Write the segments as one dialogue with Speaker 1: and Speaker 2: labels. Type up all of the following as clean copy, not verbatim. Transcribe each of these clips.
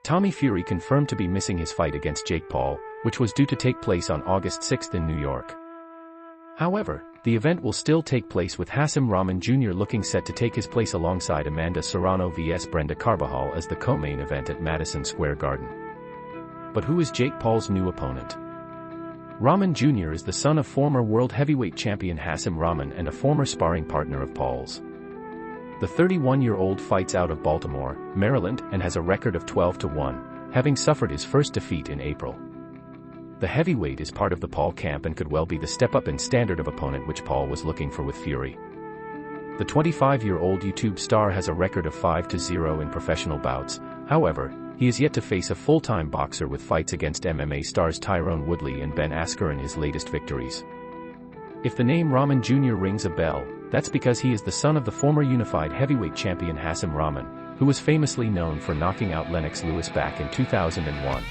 Speaker 1: Tommy Fury confirmed to be missing his fight against Jake Paul, which was due to take place on August 6 in New York. However, the event will still take place with Hasim Rahman Jr. looking set to take his place alongside Amanda Serrano vs Brenda Carbajal as the co-main event at Madison Square Garden. But who is Jake Paul's new opponent? Rahman Jr. is the son of former world heavyweight champion Hasim Rahman and a former sparring partner of Paul's. The 31-year-old fights out of Baltimore, Maryland, and has a record of 12-1, having suffered his first defeat in April. The heavyweight is part of the Paul camp and could well be the step-up in standard of opponent which Paul was looking for with Fury. The 25-year-old YouTube star has a record of 5-0 in professional bouts. However, he is yet to face a full-time boxer with fights against MMA stars Tyrone Woodley and Ben Askren in his latest victories. If the name Rahman Jr. rings a bell, that's because he is the son of the former unified heavyweight champion Hasim Rahman, who was famously known for knocking out Lennox Lewis back in 2001.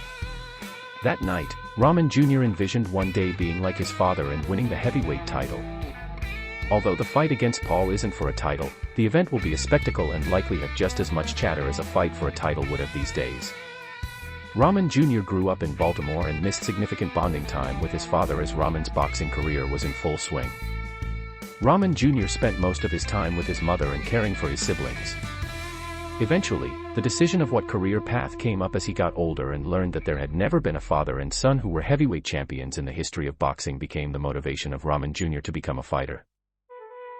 Speaker 1: That night, Rahman Jr. envisioned one day being like his father and winning the heavyweight title. Although the fight against Paul isn't for a title, the event will be a spectacle and likely have just as much chatter as a fight for a title would have these days. Rahman Jr. grew up in Baltimore and missed significant bonding time with his father as Rahman's boxing career was in full swing. Rahman Jr. spent most of his time with his mother and caring for his siblings. Eventually, the decision of what career path came up as he got older and learned that there had never been a father and son who were heavyweight champions in the history of boxing became the motivation of Rahman Jr. to become a fighter.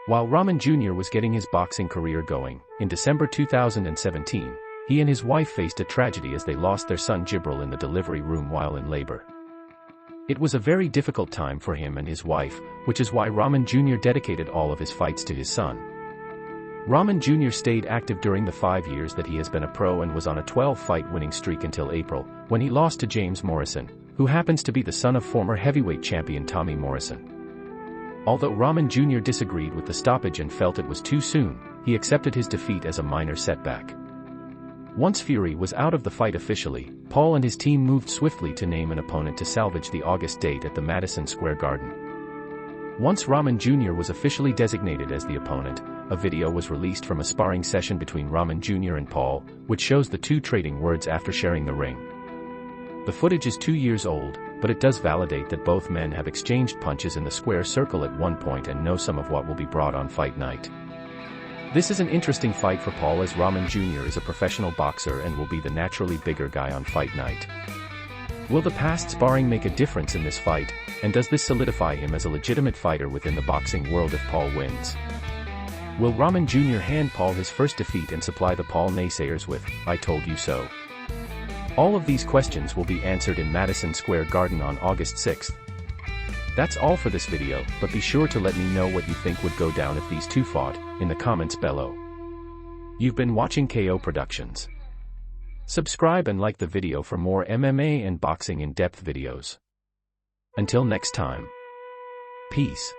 Speaker 1: While Rahman Jr. was getting his boxing career going, in December 2017, he and his wife faced a tragedy as they lost their son Jibril in the delivery room while in labor. It was a very difficult time for him and his wife, which is why Rahman Jr. dedicated all of his fights to his son. Rahman Jr. stayed active during the 5 years that he has been a pro and was on a 12-fight winning streak until April, when he lost to James Morrison, who happens to be the son of former heavyweight champion Tommy Morrison. Although Rahman Jr. disagreed with the stoppage and felt it was too soon, he accepted his defeat as a minor setback. Once Fury was out of the fight officially, Paul and his team moved swiftly to name an opponent to salvage the August date at the Madison Square Garden. Once Rahman Jr. was officially designated as the opponent, a video was released from a sparring session between Rahman Jr. and Paul, which shows the two trading words after sharing the ring. The footage is 2 years old, but it does validate that both men have exchanged punches in the square circle at one point and know some of what will be brought on fight night. This is an interesting fight for Paul as Rahman Jr. is a professional boxer and will be the naturally bigger guy on fight night. Will the past sparring make a difference in this fight, and does this solidify him as a legitimate fighter within the boxing world if Paul wins? Will Rahman Jr. hand Paul his first defeat and supply the Paul naysayers with, "I told you so"? All of these questions will be answered in Madison Square Garden on August 6th. That's all for this video, but be sure to let me know what you think would go down if these two fought, in the comments below. You've been watching KO Productions. Subscribe and like the video for more MMA and boxing in-depth videos. Until next time. Peace.